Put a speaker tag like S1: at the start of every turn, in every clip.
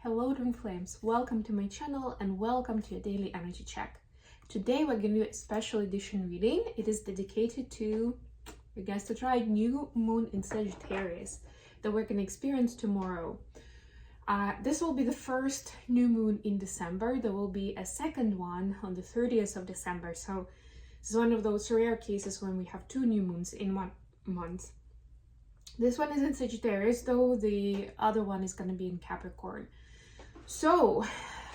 S1: Hello twin flames, welcome to my channel and welcome to your daily energy check. Today we're going to do a special edition reading. It is dedicated to, you guys to try, new moon in Sagittarius that we're going to experience tomorrow. This will be the first new moon in December. There will be a second one on the 30th of December. So this is one of those rare cases when we have two new moons in 1 month. This one is in Sagittarius, though the other one is going to be in Capricorn. So,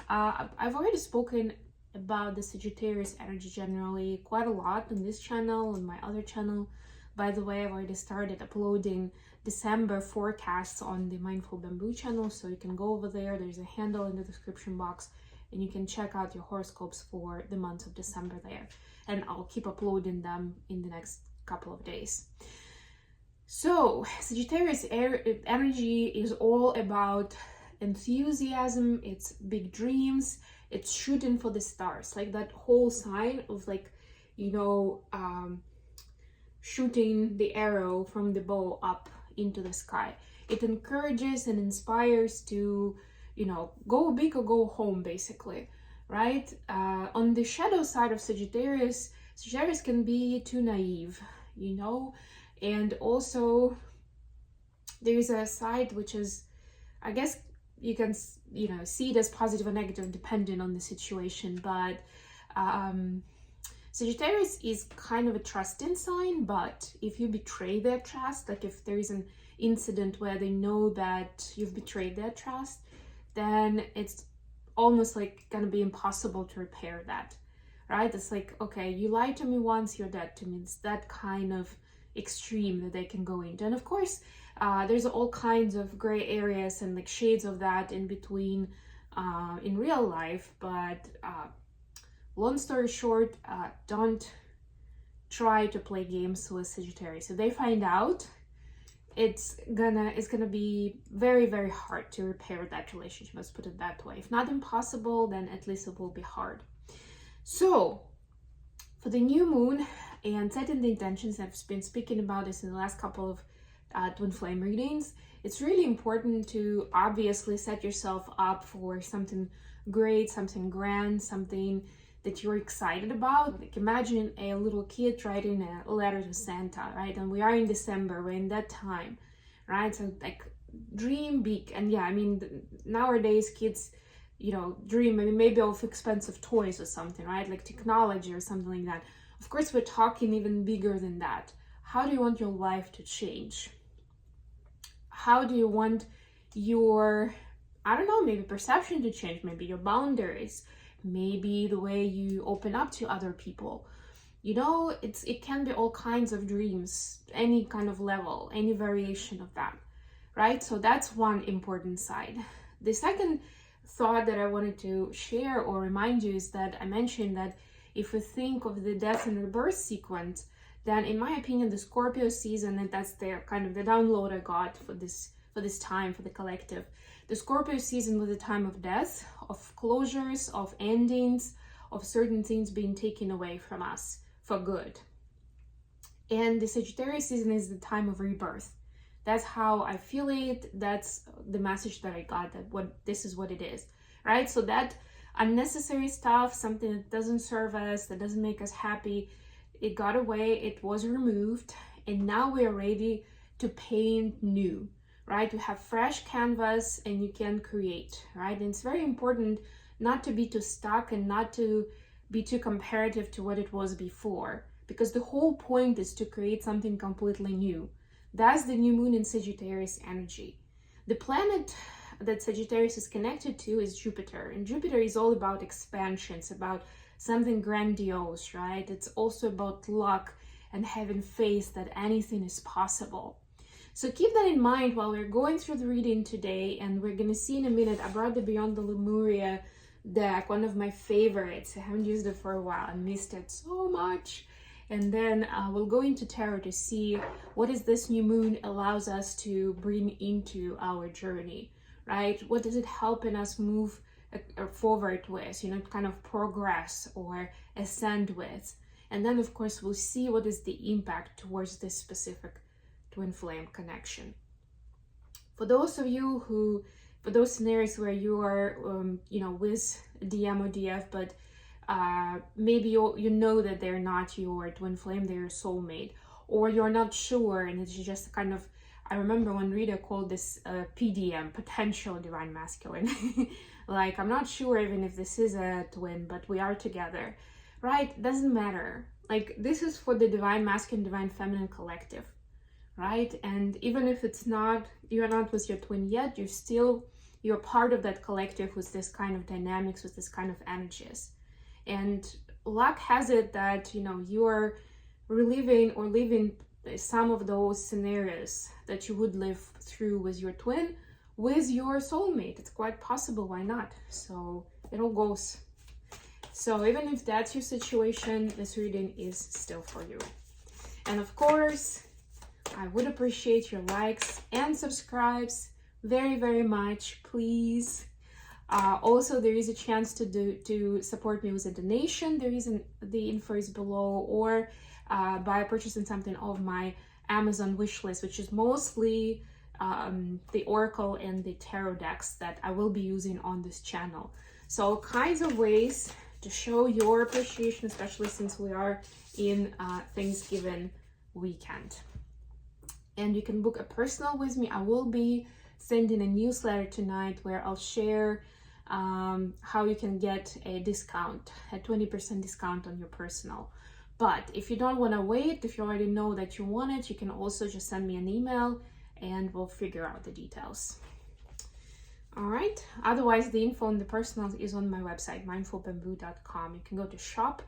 S1: I've already spoken about the Sagittarius energy generally quite a lot on this channel, on my other channel. By the way, I've already started uploading December forecasts on the Mindful Bamboo channel, so you can go over there. There's a handle in the description box, and you can check out your horoscopes for the month of December there. And I'll keep uploading them in the next couple of days. So, Sagittarius energy is all about enthusiasm, it's big dreams, it's shooting for the stars, like that whole sign of shooting the arrow from the bow up into the sky. It encourages and inspires to, go big or go home, basically, right? On the shadow side of Sagittarius can be too naive, and also there's a side which is, I guess, you can see it as positive or negative depending on the situation, but Sagittarius is kind of a trusting sign. But if you betray their trust, like if there is an incident where they know that you've betrayed their trust, then it's almost like gonna be impossible to repair that, right? It's like, okay, you lied to me once, you're dead to me. It's that kind of extreme that they can go into. And of course, there's all kinds of gray areas and like shades of that in between in real life, but long story short, don't try to play games with Sagittarius. If they find out, it's gonna be very, very hard to repair that relationship, let's put it that way. If not impossible, then at least it will be hard. So for the new moon and setting the intentions, I've been speaking about this in the last couple of twin flame readings. It's really important to obviously set yourself up for something great, something grand, something that you're excited about. Like imagine a little kid writing a letter to Santa, right? And we are in December, we're in that time, right? So like dream big. And yeah, I mean, nowadays kids, dream maybe of expensive toys or something, right? Like technology or something like that. Of course, we're talking even bigger than that. How do you want your life to change? How do you want your, maybe perception to change, maybe your boundaries, maybe the way you open up to other people? It can be all kinds of dreams, any kind of level, any variation of that, right? So that's one important side. The second thought that I wanted to share or remind you is that I mentioned that if we think of the death and rebirth sequence, then in my opinion, the Scorpio season, and that's the kind of the download I got for this time, for the collective. The Scorpio season was a time of death, of closures, of endings, of certain things being taken away from us for good. And the Sagittarius season is the time of rebirth. That's how I feel it. That's the message that I got, that this is what it is, right? So that unnecessary stuff, something that doesn't serve us, that doesn't make us happy, it got away, it was removed, and now we are ready to paint new, right? You have fresh canvas and you can create, right? And it's very important not to be too stuck and not to be too comparative to what it was before, because the whole point is to create something completely new. That's the new moon in Sagittarius energy. The planet that Sagittarius is connected to is Jupiter, and Jupiter is all about expansion. It's about something grandiose, right? It's also about luck and having faith that anything is possible. So keep that in mind while we're going through the reading today, and we're going to see in a minute. I brought the Beyond the Lemuria deck, one of my favorites. I haven't used it for a while. I missed it so much. And then we'll go into tarot to see what is this new moon allows us to bring into our journey, right? What is it helping us move forward with, kind of progress or ascend with. And then of course we'll see what is the impact towards this specific twin flame connection. For those of you who for those scenarios where you are, you know, with DM or DF, but maybe you know that they're not your twin flame, they're your soulmate, or you're not sure, and it's just kind of, I remember one reader called this PDM, potential divine masculine. Like, I'm not sure even if this is a twin, but we are together, right? Doesn't matter. Like, this is for the divine masculine, divine feminine collective, right? And even if it's not, you're not with your twin yet, you're part of that collective with this kind of dynamics, with this kind of energies. And luck has it that, you know, you are reliving or living some of those scenarios that you would live through with your twin, with your soulmate. It's quite possible, why not? So it all goes. So even if that's your situation, this reading is still for you. And of course, I would appreciate your likes and subscribes very, very much, please. Also, there is a chance to support me with a donation. The info is below, or by purchasing something of my Amazon wish list, which is mostly the Oracle and the Tarot decks that I will be using on this channel. So all kinds of ways to show your appreciation, especially since we are in Thanksgiving weekend. And you can book a personal with me. I will be sending a newsletter tonight where I'll share how you can get a discount, a 20% discount on your personal. But if you don't want to wait, if you already know that you want it, you can also just send me an email and we'll figure out the details. All right. Otherwise, the info on the personal is on my website, mindfulbamboo.com. You can go to shop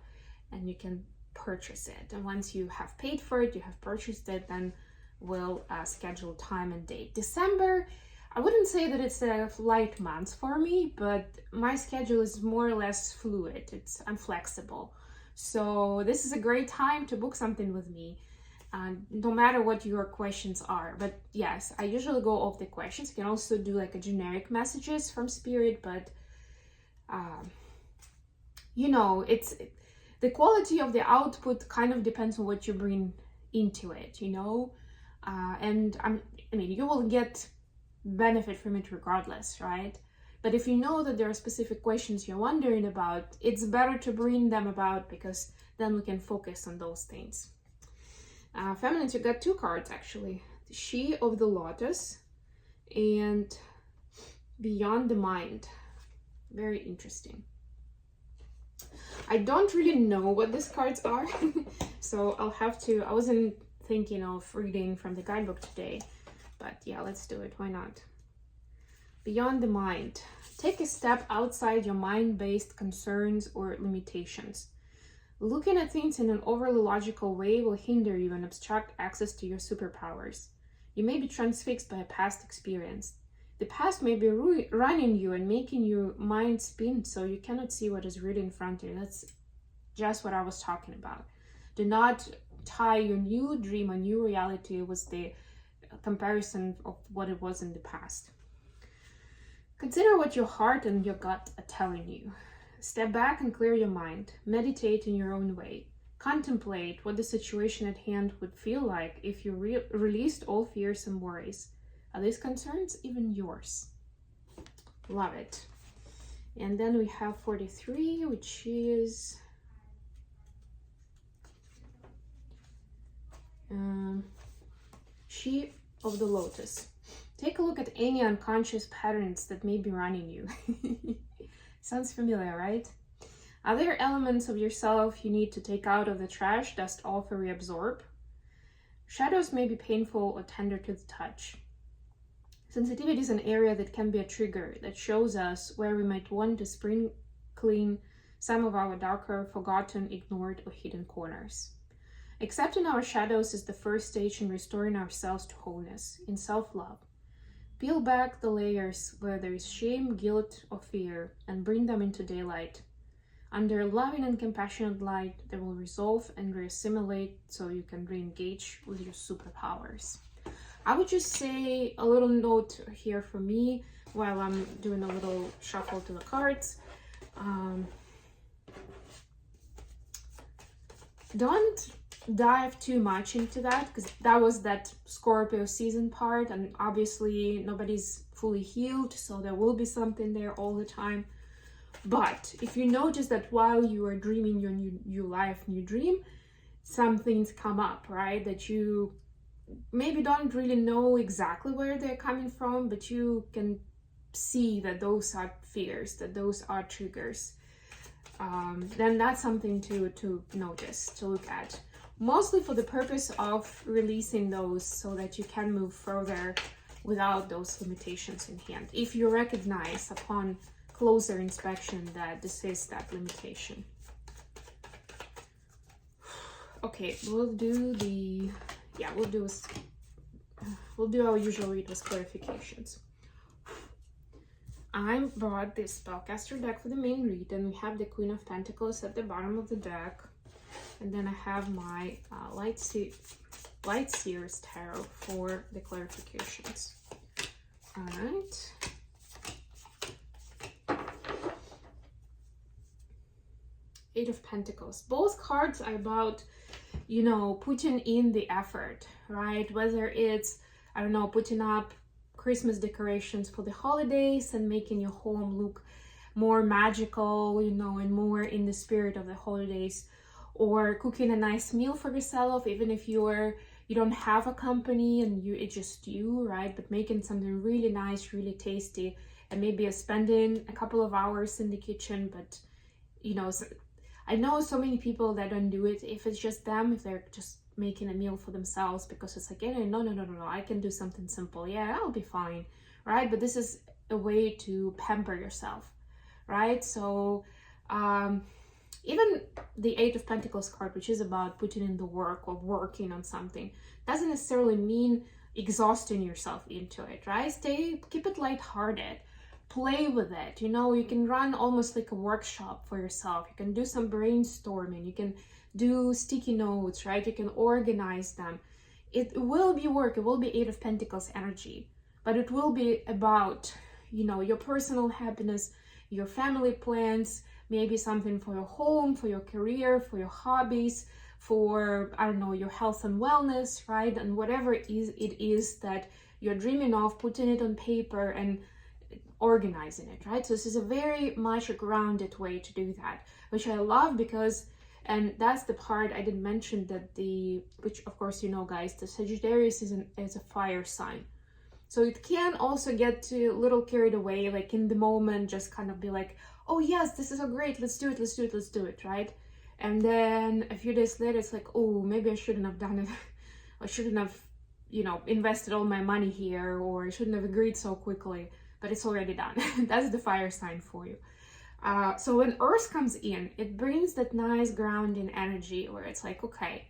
S1: and you can purchase it. And once you have paid for it, you have purchased it, then we'll schedule time and date. December, I wouldn't say that it's a light month for me, but my schedule is more or less fluid. I'm flexible. So this is a great time to book something with me, no matter what your questions are. But yes, I usually go off the questions. You can also do like a generic messages from spirit, but you know, the quality of the output kind of depends on what you bring into it, you know. And I mean, you will get benefit from it regardless, right? But if you know that there are specific questions you're wondering about, it's better to bring them about, because then we can focus on those things. Feminines, you got two cards actually. The She of the Lotus and Beyond the Mind. Very interesting. I don't really know what these cards are, so I wasn't thinking of reading from the guidebook today, but yeah, let's do it. Why not? Beyond the Mind. Take a step outside your mind-based concerns or limitations. Looking at things in an overly logical way will hinder you and obstruct access to your superpowers. You may be transfixed by a past experience. The past may be running you and making your mind spin so you cannot see what is really in front of you. That's just what I was talking about. Do not tie your new dream or new reality with the comparison of what it was in the past. Consider what your heart and your gut are telling you. Step back and clear your mind. Meditate in your own way. Contemplate what the situation at hand would feel like if you released all fears and worries. Are these concerns even yours? Love it. And then we have 43, which is She of the Lotus. Take a look at any unconscious patterns that may be running you. Sounds familiar, right? Are there elements of yourself you need to take out of the trash, dust off, or reabsorb? Shadows may be painful or tender to the touch. Sensitivity is an area that can be a trigger that shows us where we might want to spring clean some of our darker, forgotten, ignored, or hidden corners. Accepting our shadows is the first stage in restoring ourselves to wholeness, in self-love. Peel back the layers where there is shame, guilt, or fear, and bring them into daylight. Under loving and compassionate light, they will resolve and reassimilate so you can re-engage with your superpowers. I would just say a little note here for me while I'm doing a little shuffle to the cards. Don't dive too much into that, because that was that Scorpio season part, and obviously nobody's fully healed, so there will be something there all the time. But if you notice that while you are dreaming your new life, new dream, some things come up, right, that you maybe don't really know exactly where they're coming from, but you can see that those are fears, that those are triggers, then that's something to notice, to look at, mostly for the purpose of releasing those so that you can move further without those limitations in hand, if you recognize upon closer inspection that this is that limitation. Okay, we'll do our usual read with clarifications. I brought this spellcaster deck for the main read, and we have the Queen of Pentacles at the bottom of the deck, and then I have my Light Seers Tarot for the clarifications. All right. Eight of Pentacles. Both cards are about, you know, putting in the effort, right? Whether it's, I don't know, putting up Christmas decorations for the holidays and making your home look more magical, you know, and more in the spirit of the holidays, or cooking a nice meal for yourself, even if you don't have a company and it's just you, right? But making something really nice, really tasty, and maybe spending a couple of hours in the kitchen. But, you know, I know so many people that don't do it if it's just them, if they're just making a meal for themselves, because it's like, yeah, no, I can do something simple. Yeah, I'll be fine, right? But this is a way to pamper yourself, right? So even the Eight of Pentacles card, which is about putting in the work or working on something, doesn't necessarily mean exhausting yourself into it, right? Keep it lighthearted. Play with it, you know, you can run almost like a workshop for yourself. You can do some brainstorming, you can do sticky notes, right? You can organize them. It will be work, it will be Eight of Pentacles energy, but it will be about, you know, your personal happiness, your family plans, maybe something for your home, for your career, for your hobbies, for, I don't know, your health and wellness, right? And whatever it is that you're dreaming of, putting it on paper and organizing it, right? So this is a very much a grounded way to do that, which I love, because, and that's the part I didn't mention, that which of course you know, guys, the Sagittarius is a fire sign, so it can also get a little carried away, like in the moment, just kind of be like, oh yes, this is so great, let's do it, right? And then a few days later, it's like, oh, maybe I shouldn't have done it. I shouldn't have, you know, invested all my money here, or I shouldn't have agreed so quickly. But it's already done. That's the fire sign for you. So when Earth comes in, it brings that nice grounding energy where it's like, okay,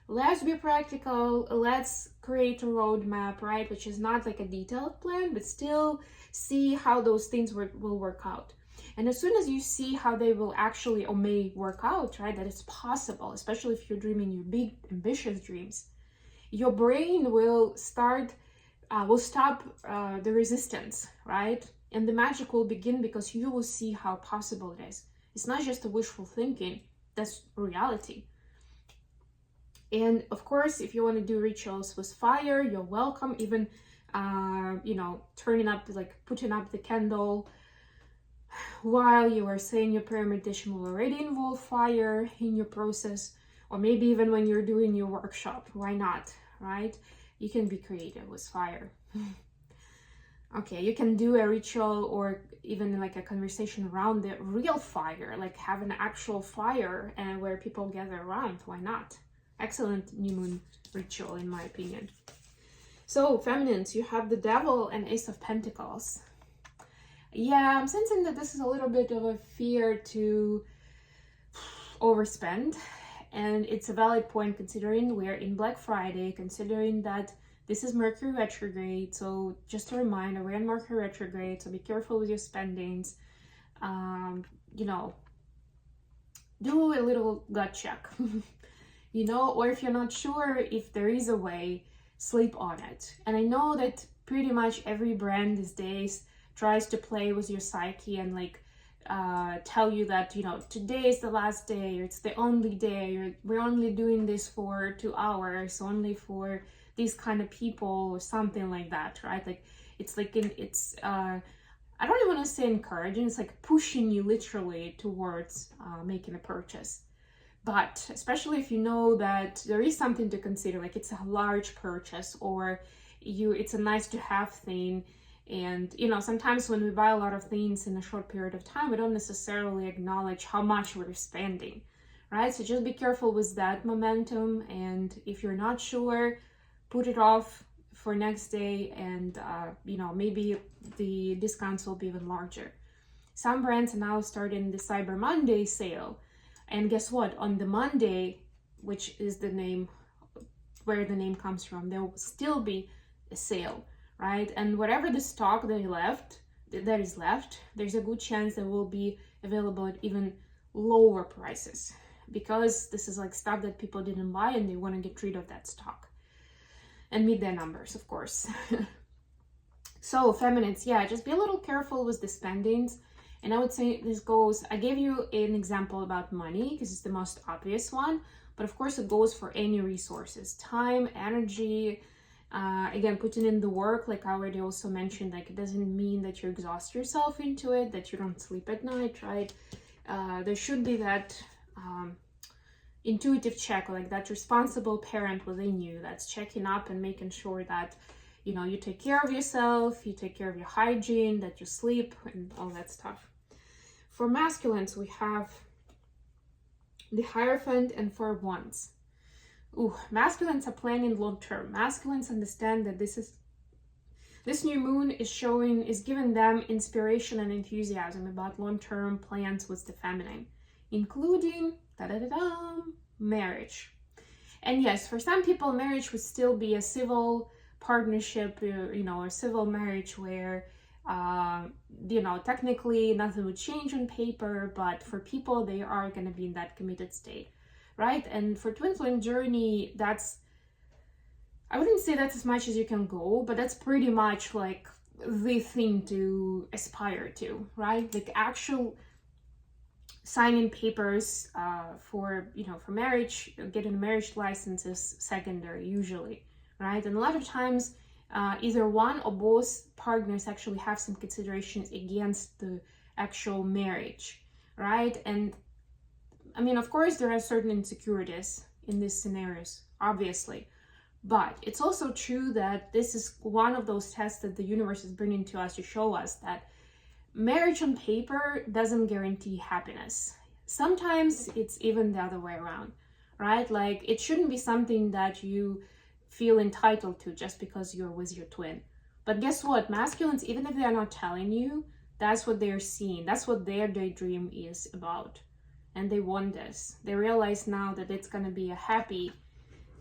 S1: let's be practical, let's create a roadmap, right? Which is not like a detailed plan, but still see how those things will work out. And as soon as you see how they will actually or may work out, right, that it's possible, especially if you're dreaming your big, ambitious dreams, your brain will stop the resistance, right? And the magic will begin, because you will see how possible it is. It's not just a wishful thinking, that's reality. And of course, if you want to do rituals with fire, you're welcome. Even, you know, turning up, like putting up the candle while you are saying your prayer meditation will already involve fire in your process, or maybe even when you're doing your workshop, why not, right? You can be creative with fire. Okay, you can do a ritual or even like a conversation around the real fire, like have an actual fire and where people gather around. Why not? Excellent new moon ritual, in my opinion. So, feminines, you have the Devil and Ace of Pentacles. Yeah, I'm sensing that this is a little bit of a fear to overspend. And it's a valid point, considering we're in Black Friday, considering that this is Mercury retrograde. So just a reminder, we're in Mercury retrograde, so be careful with your spendings. You know, do a little gut check, you know, or if you're not sure if there is a way, sleep on it. And I know that pretty much every brand these days tries to play with your psyche and like tell you that, you know, today is the last day, or it's the only day, or we're only doing this for 2 hours, only for these kind of people, or something like that, right? Like it's like I don't even want to say encouraging, it's like pushing you literally towards making a purchase. But especially if you know that there is something to consider, like it's a large purchase, or it's a nice to have thing. And, you know, sometimes when we buy a lot of things in a short period of time, we don't necessarily acknowledge how much we're spending, right? So just be careful with that momentum. And if you're not sure, put it off for next day, and, you know, maybe the discounts will be even larger. Some brands are now starting the Cyber Monday sale. And guess what? On the Monday, which is the name, where the name comes from, there will still be a sale, right? And whatever the stock that is left, there's a good chance that will be available at even lower prices, because this is like stuff that people didn't buy and they want to get rid of that stock and meet their numbers, of course. So feminines, yeah, just be a little careful with the spendings. And I would say this goes, I gave you an example about money because it's the most obvious one, but of course it goes for any resources, time, energy, again, putting in the work, like I already also mentioned, like it doesn't mean that you exhaust yourself into it, that you don't sleep at night, right? There should be that intuitive check, like that responsible parent within you that's checking up and making sure that, you know, you take care of yourself, you take care of your hygiene, that you sleep, and all that stuff. For masculines, we have the Hierophant and 4 Wands. Ooh, masculines are planning long term. Masculines understand that this new moon is giving them inspiration and enthusiasm about long term plans with the feminine, including marriage. And yes, for some people, marriage would still be a civil partnership, you know, or civil marriage where, you know, technically nothing would change on paper, but for people, they are going to be in that committed state, right? And for twin flame journey, I wouldn't say that's as much as you can go, but that's pretty much like the thing to aspire to, right? Like actual signing papers for, you know, for marriage, getting a marriage license is secondary usually, right? And a lot of times, either one or both partners actually have some considerations against the actual marriage, right? And I mean, of course, there are certain insecurities in these scenarios, obviously, but it's also true that this is one of those tests that the universe is bringing to us to show us that marriage on paper doesn't guarantee happiness. Sometimes it's even the other way around, right? Like it shouldn't be something that you feel entitled to just because you're with your twin. But guess what? Masculines, even if they're not telling you, that's what they're seeing. That's what their daydream is about. And they want this. They realize now that it's going to be a happy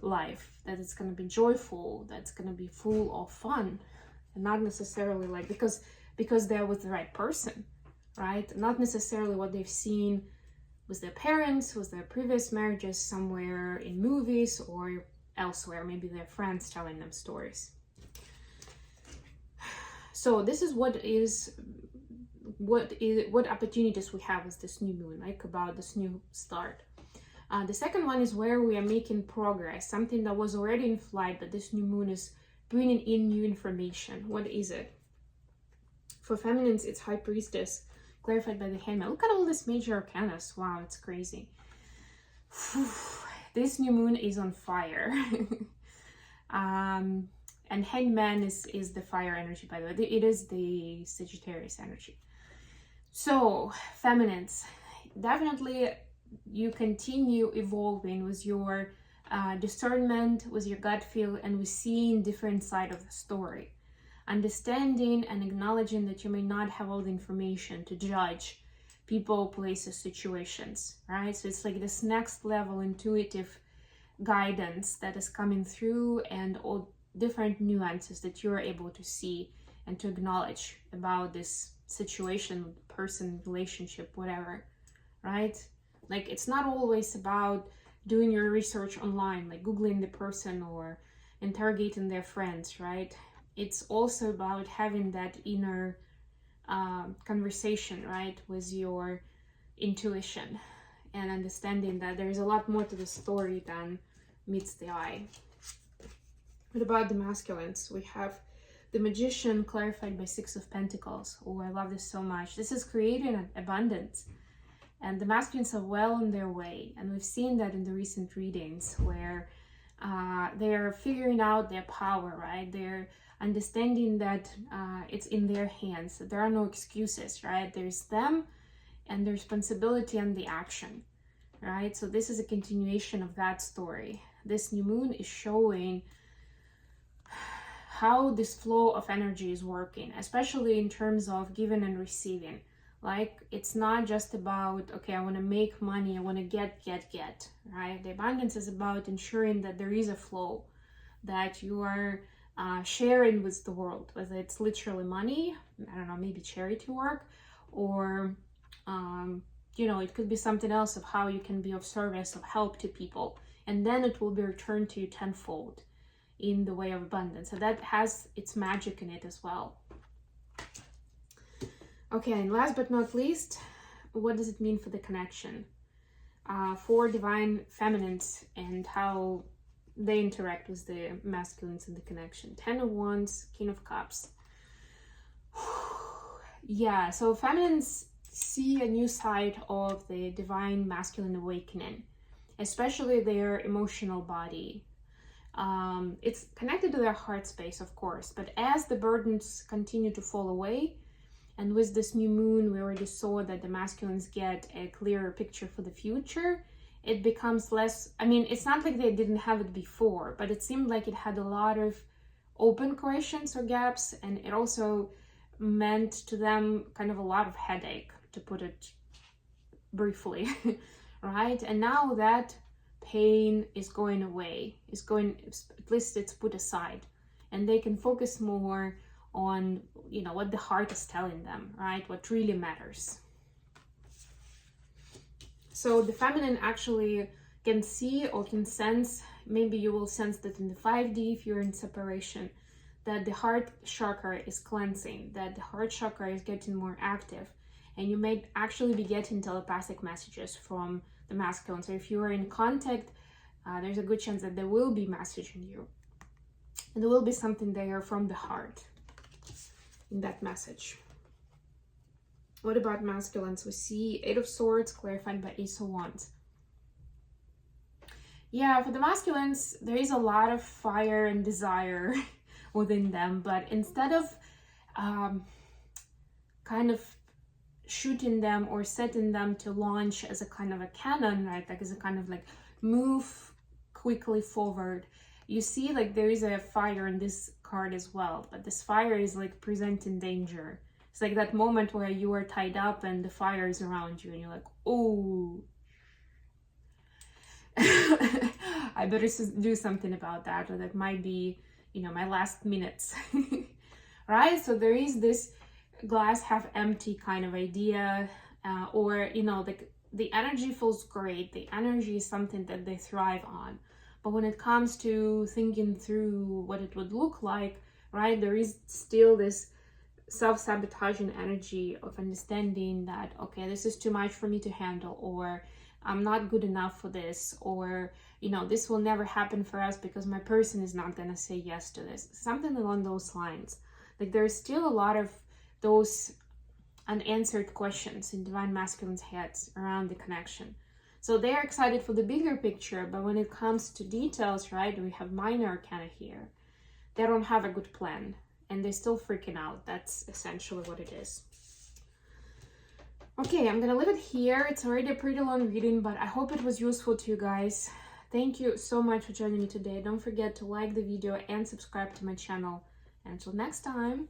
S1: life, that it's going to be joyful, that's going to be full of fun. And not necessarily like because they're with the right person, right? Not necessarily what they've seen with their parents, with their previous marriages somewhere in movies or elsewhere, maybe their friends telling them stories. So this is what opportunities we have with this new moon, like about this new start. The second one is where we are making progress, something that was already in flight, but this new moon is bringing in new information. What is it? For feminines, it's High Priestess, clarified by the Hangman. Look at all these major arcanas. Wow, it's crazy. This new moon is on fire. And Hangman is the fire energy, by the way. It is the Sagittarius energy. So, feminines, definitely you continue evolving with your discernment, with your gut feel, and with seeing different side of the story. Understanding and acknowledging that you may not have all the information to judge people, places, situations, right? So it's like this next level intuitive guidance that is coming through, and all different nuances that you're able to see and to acknowledge about this situation, person, relationship, whatever, right? Like it's not always about doing your research online, like Googling the person or interrogating their friends, right? It's also about having that inner conversation, right, with your intuition, and understanding that there is a lot more to the story than meets the eye. What about the masculines? We have the Magician clarified by Six of Pentacles. Oh, I love this so much. This is creating an abundance. And the masculines are well on their way. And we've seen that in the recent readings where they're figuring out their power, right? They're understanding that it's in their hands. There are no excuses, right? There's them and the responsibility and the action, right? So this is a continuation of that story. This new moon is showing how this flow of energy is working, especially in terms of giving and receiving. Like, it's not just about, okay, I want to make money, I want to get, right? The abundance is about ensuring that there is a flow, that you are sharing with the world, whether it's literally money, I don't know, maybe charity work, or, you know, it could be something else of how you can be of service, of help to people, and then it will be returned to you tenfold in the way of abundance. So that has its magic in it as well. Okay, and last but not least, what does it mean for the connection? For divine feminines and how they interact with the masculines in the connection. 10 of Wands, King of Cups. Yeah, so feminines see a new side of the divine masculine awakening, especially their emotional body. It's connected to their heart space, of course, but as the burdens continue to fall away, and with this new moon, we already saw that the masculines get a clearer picture for the future. It becomes less, I mean, it's not like they didn't have it before, but it seemed like it had a lot of open questions or gaps, and it also meant to them kind of a lot of headache, to put it briefly, right? And now that pain is going away, at least it's put aside, and they can focus more on, you know, what the heart is telling them, right? What really matters. So the feminine actually can see or can sense, maybe you will sense that in the 5D if you're in separation, that the heart chakra is cleansing, that the heart chakra is getting more active, and you may actually be getting telepathic messages from the masculine. So if you are in contact, there's a good chance that they will be messaging you, and there will be something there from the heart in that message. What about masculines? We see 8 of Swords clarified by Ace of Wands. Yeah, for the masculines, there is a lot of fire and desire within them, but instead of kind of shooting them or setting them to launch as a kind of a cannon, right, like as a kind of like move quickly forward, you see like there is a fire in this card as well, but this fire is like presenting danger. It's like that moment where you are tied up and the fire is around you and you're like, oh, I better do something about that, or that might be, you know, my last minutes. Right? So there is this glass half empty kind of idea, or, you know, the energy feels great. The energy is something that they thrive on. But when it comes to thinking through what it would look like, right, there is still this self-sabotaging energy of understanding that, okay, this is too much for me to handle, or I'm not good enough for this, or, you know, this will never happen for us because my person is not going to say yes to this. Something along those lines. Like there's still a lot of those unanswered questions in divine masculine's heads around the connection. So they're excited for the bigger picture, but when it comes to details, right, we have minor arcana here. They don't have a good plan, and they're still freaking out. That's essentially what it is. Okay, I'm gonna leave it here. It's already a pretty long reading, but I hope it was useful to you guys. Thank you so much for joining me today. Don't forget to like the video and subscribe to my channel. And until next time.